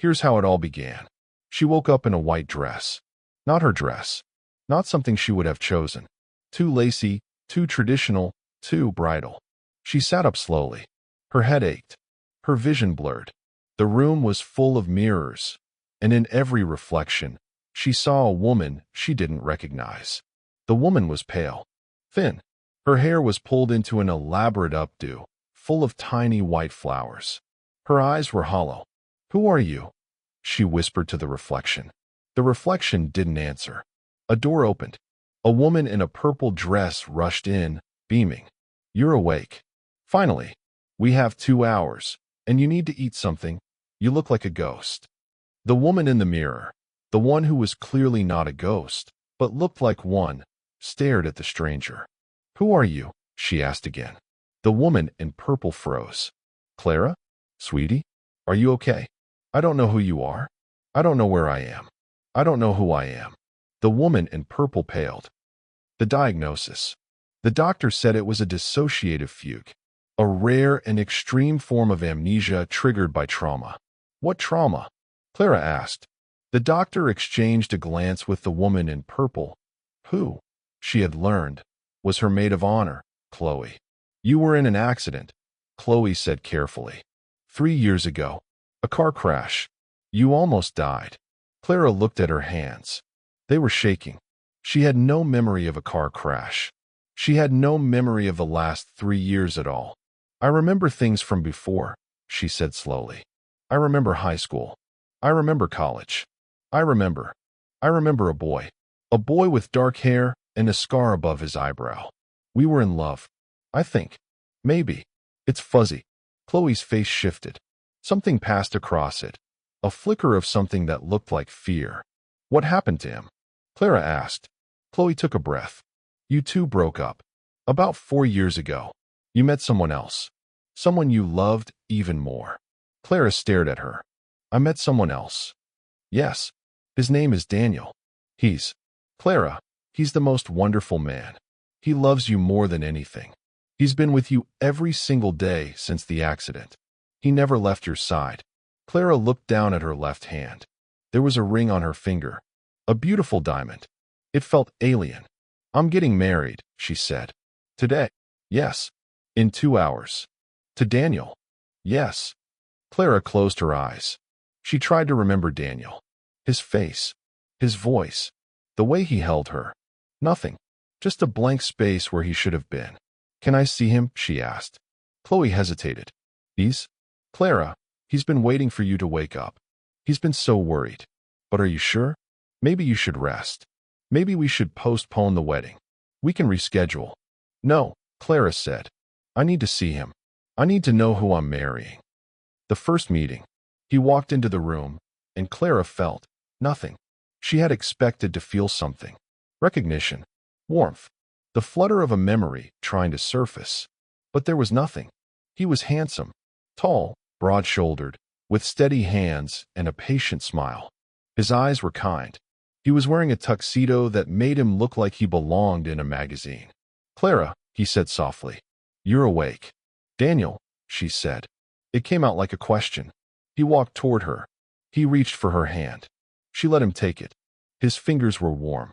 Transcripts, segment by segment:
Here's how it all began. She woke up in a white dress. Not her dress. Not something she would have chosen. Too lacy, too traditional, too bridal. She sat up slowly. Her head ached. Her vision blurred. The room was full of mirrors, and in every reflection, she saw a woman she didn't recognize. The woman was pale, thin. Her hair was pulled into an elaborate updo, full of tiny white flowers. Her eyes were hollow. "Who are you?" she whispered to the reflection. The reflection didn't answer. A door opened. A woman in a purple dress rushed in, beaming. "You're awake. Finally. We have 2 hours, and you need to eat something. You look like a ghost." The woman in the mirror, the one who was clearly not a ghost, but looked like one, stared at the stranger. "Who are you?" she asked again. The woman in purple froze. "Clara? Sweetie? Are you okay? I don't know who you are. I don't know where I am. I don't know who I am." The woman in purple paled. The diagnosis. The doctor said it was a dissociative fugue, a rare and extreme form of amnesia triggered by trauma. "What trauma?" Clara asked. The doctor exchanged a glance with the woman in purple, who, she had learned, was her maid of honor, Chloe. "You were in an accident," Chloe said carefully. 3 years ago. A car crash. You almost died." Clara looked at her hands. They were shaking. She had no memory of a car crash. She had no memory of the last 3 years at all. "I remember things from before," she said slowly. "I remember high school. I remember college. I remember a boy. A boy with dark hair and a scar above his eyebrow. We were in love. I think. Maybe. It's fuzzy." Chloe's face shifted. Something passed across it. A flicker of something that looked like fear. "What happened to him?" Clara asked. Chloe took a breath. "You two broke up. About 4 years ago. You met someone else. Someone you loved even more." Clara stared at her. "I met someone else." "Yes. His name is Daniel. Clara, he's the most wonderful man. He loves you more than anything. He's been with you every single day since the accident. He never left your side." Clara looked down at her left hand. There was a ring on her finger. A beautiful diamond. It felt alien. "I'm getting married," she said. "Today?" "Yes." "In 2 hours." "To Daniel?" "Yes." Clara closed her eyes. She tried to remember Daniel. His face. His voice. The way he held her. Nothing. Just a blank space where he should have been. "Can I see him?" she asked. Chloe hesitated. Clara, he's been waiting for you to wake up. He's been so worried. But are you sure? Maybe you should rest. Maybe we should postpone the wedding. We can reschedule." "No," Clara said. "I need to see him. I need to know who I'm marrying." The first meeting. He walked into the room, and Clara felt nothing. She had expected to feel something. Recognition. Warmth. The flutter of a memory trying to surface. But there was nothing. He was handsome. Tall. Broad-shouldered, with steady hands and a patient smile. His eyes were kind. He was wearing a tuxedo that made him look like he belonged in a magazine. "Clara," he said softly, "you're awake." "Daniel," she said. It came out like a question. He walked toward her. He reached for her hand. She let him take it. His fingers were warm.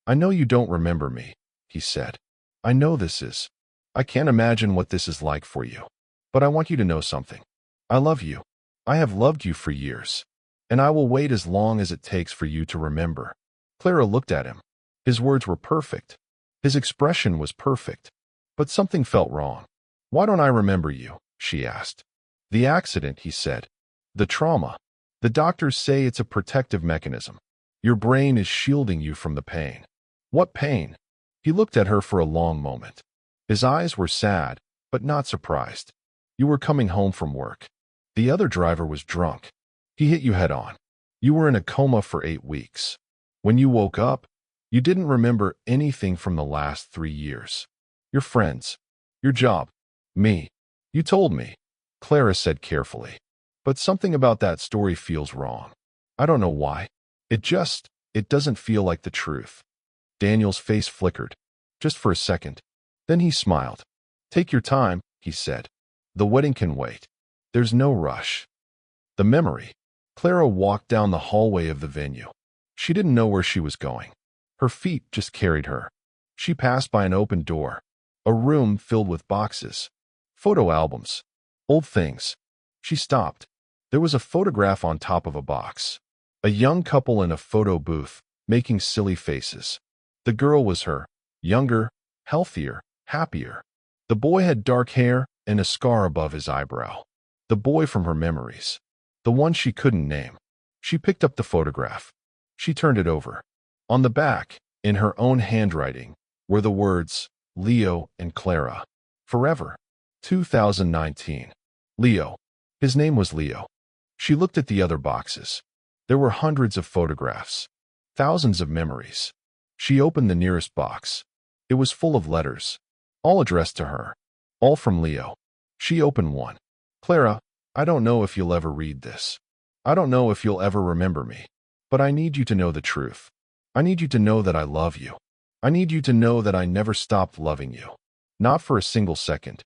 "I know you don't remember me," he said. "I know this is. I can't imagine what this is like for you. But I want you to know something. I love you. I have loved you for years. And I will wait as long as it takes for you to remember." Clara looked at him. His words were perfect. His expression was perfect. But something felt wrong. "Why don't I remember you?" she asked. "The accident," he said. "The trauma. The doctors say it's a protective mechanism. Your brain is shielding you from the pain." "What pain?" He looked at her for a long moment. His eyes were sad, but not surprised. "You were coming home from work. The other driver was drunk. He hit you head on. You were in a coma for 8 weeks. When you woke up, you didn't remember anything from the last 3 years. Your friends, your job, me. You told me," Clara said carefully. "But something about that story feels wrong. I don't know why. It doesn't feel like the truth." Daniel's face flickered, just for a second. Then he smiled. "Take your time," he said. "The wedding can wait. There's no rush." The memory. Clara walked down the hallway of the venue. She didn't know where she was going. Her feet just carried her. She passed by an open door, a room filled with boxes, photo albums, old things. She stopped. There was a photograph on top of a box. A young couple in a photo booth, making silly faces. The girl was her, younger, healthier, happier. The boy had dark hair and a scar above his eyebrow. The boy from her memories. The one she couldn't name. She picked up the photograph. She turned it over. On the back, in her own handwriting, were the words, Leo and Clara. Forever. 2019. Leo. His name was Leo. She looked at the other boxes. There were hundreds of photographs. Thousands of memories. She opened the nearest box. It was full of letters. All addressed to her. All from Leo. She opened one. Clara, I don't know if you'll ever read this. I don't know if you'll ever remember me. But I need you to know the truth. I need you to know that I love you. I need you to know that I never stopped loving you. Not for a single second.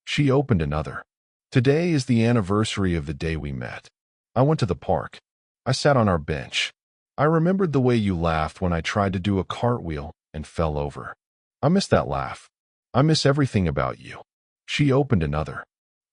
She opened another. Today is the anniversary of the day we met. I went to the park. I sat on our bench. I remembered the way you laughed when I tried to do a cartwheel and fell over. I miss that laugh. I miss everything about you. She opened another.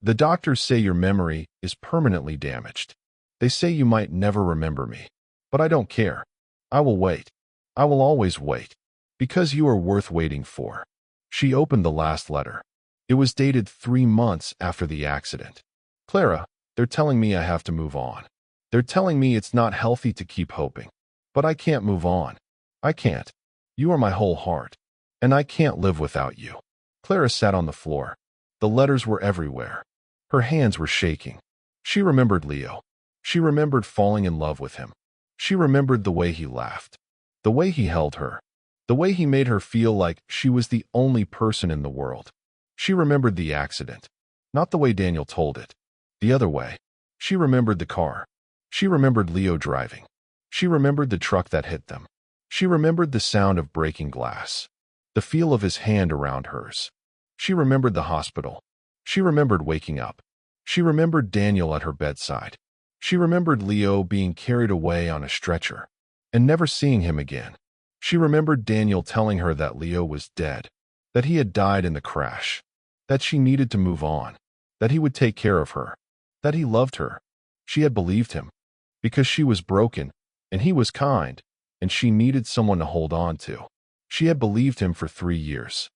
The doctors say your memory is permanently damaged. They say you might never remember me. But I don't care. I will wait. I will always wait. Because you are worth waiting for. She opened the last letter. It was dated 3 months after the accident. Clara, they're telling me I have to move on. They're telling me it's not healthy to keep hoping. But I can't move on. I can't. You are my whole heart. And I can't live without you. Clara sat on the floor. The letters were everywhere. Her hands were shaking. She remembered Leo. She remembered falling in love with him. She remembered the way he laughed. The way he held her. The way he made her feel like she was the only person in the world. She remembered the accident. Not the way Daniel told it. The other way. She remembered the car. She remembered Leo driving. She remembered the truck that hit them. She remembered the sound of breaking glass. The feel of his hand around hers. She remembered the hospital. She remembered waking up. She remembered Daniel at her bedside. She remembered Leo being carried away on a stretcher and never seeing him again. She remembered Daniel telling her that Leo was dead, that he had died in the crash, that she needed to move on, that he would take care of her, that he loved her. She had believed him because she was broken and he was kind and she needed someone to hold on to. She had believed him for 3 years.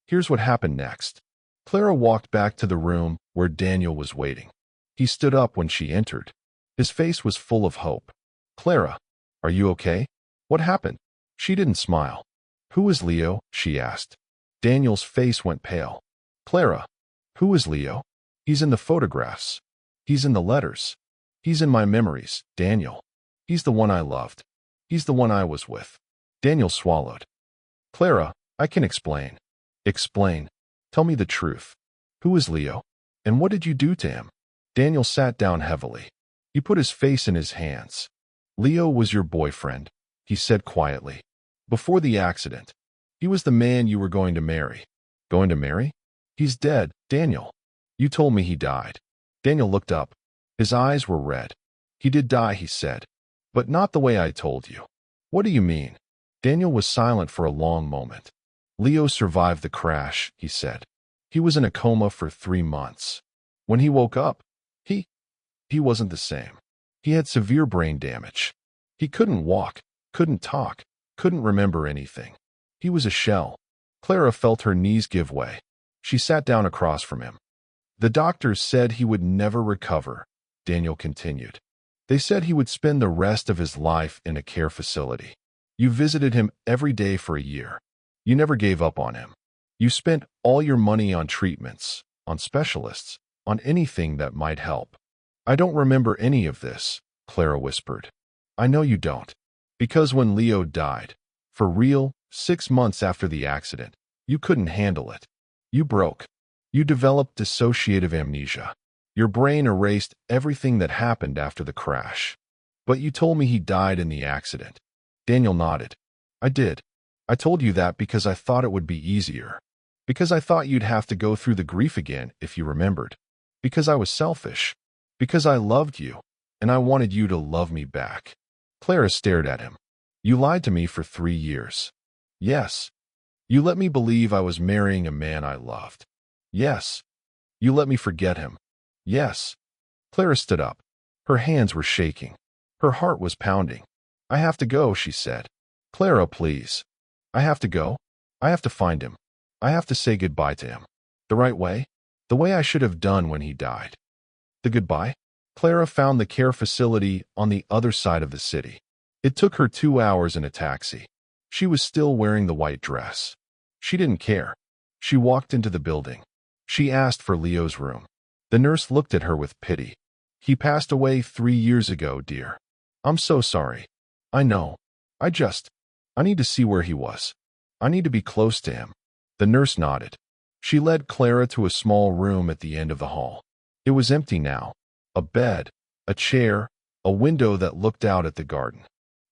Here's what happened next. Clara walked back to the room where Daniel was waiting. He stood up when she entered. His face was full of hope. Clara, are you okay? What happened? She didn't smile. Who is Leo? She asked. Daniel's face went pale. Clara, who is Leo? He's in the photographs. He's in the letters. He's in my memories, Daniel. He's the one I loved. He's the one I was with. Daniel swallowed. Clara, I can explain. Explain. Tell me the truth. Who is Leo? And what did you do to him? Daniel sat down heavily. He put his face in his hands. Leo was your boyfriend, he said quietly. Before the accident. He was the man you were going to marry. Going to marry? He's dead, Daniel. You told me he died. Daniel looked up. His eyes were red. He did die, he said. But not the way I told you. What do you mean? Daniel was silent for a long moment. Leo survived the crash, he said. He was in a coma for 3 months. When he woke up, he wasn't the same. He had severe brain damage. He couldn't walk, couldn't talk, couldn't remember anything. He was a shell. Clara felt her knees give way. She sat down across from him. The doctors said he would never recover, Daniel continued. They said he would spend the rest of his life in a care facility. You visited him every day for a year. You never gave up on him. You spent all your money on treatments, on specialists, on anything that might help. I don't remember any of this, Clara whispered. I know you don't. Because when Leo died, for real, 6 months after the accident, you couldn't handle it. You broke. You developed dissociative amnesia. Your brain erased everything that happened after the crash. But you told me he died in the accident. Daniel nodded. I did. I told you that because I thought it would be easier. Because I thought you'd have to go through the grief again if you remembered. Because I was selfish. Because I loved you. and I wanted you to love me back. Clara stared at him. You lied to me for 3 years. Yes. You let me believe I was marrying a man I loved. Yes. You let me forget him. Yes. Clara stood up. Her hands were shaking. Her heart was pounding. I have to go, she said. Clara, please. I have to go. I have to find him. I have to say goodbye to him. The right way? The way I should have done when he died. The goodbye? Clara found the care facility on the other side of the city. It took her 2 hours in a taxi. She was still wearing the white dress. She didn't care. She walked into the building. She asked for Leo's room. The nurse looked at her with pity. He passed away 3 years ago, dear. I'm so sorry. I know. I need to see where he was. I need to be close to him. The nurse nodded. She led Clara to a small room at the end of the hall. It was empty now. A bed, a chair, a window that looked out at the garden.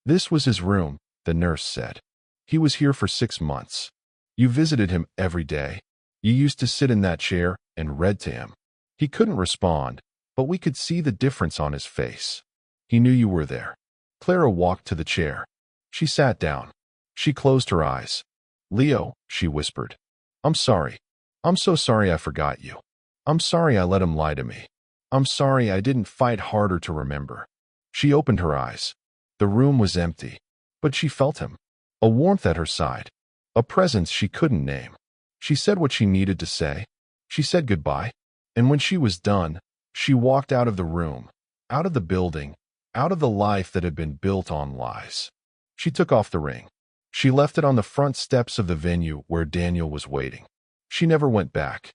This was his room, the nurse said. He was here for 6 months. You visited him every day. You used to sit in that chair and read to him. He couldn't respond, but we could see the difference on his face. He knew you were there. Clara walked to the chair. She sat down. She closed her eyes. Leo, she whispered. I'm sorry. I'm so sorry I forgot you. I'm sorry I let him lie to me. I'm sorry I didn't fight harder to remember. She opened her eyes. The room was empty, but she felt him. A warmth at her side. A presence she couldn't name. She said what she needed to say. She said goodbye. And when she was done, she walked out of the room, out of the building, out of the life that had been built on lies. She took off the ring. She left it on the front steps of the venue where Daniel was waiting. She never went back.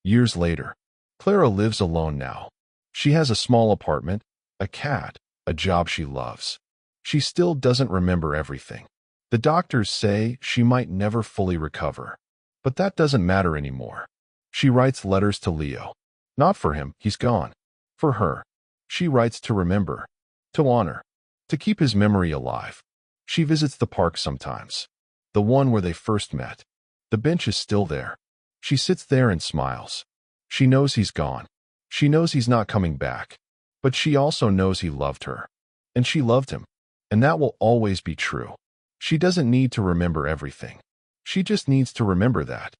Years later, Clara lives alone now. She has a small apartment, a cat, a job she loves. She still doesn't remember everything. The doctors say she might never fully recover. But that doesn't matter anymore. She writes letters to Leo. Not for him, he's gone. For her. She writes to remember, to honor, to keep his memory alive. She visits the park sometimes. The one where they first met. The bench is still there. She sits there and smiles. She knows he's gone. She knows he's not coming back. But she also knows he loved her. And she loved him. And that will always be true. She doesn't need to remember everything. She just needs to remember that.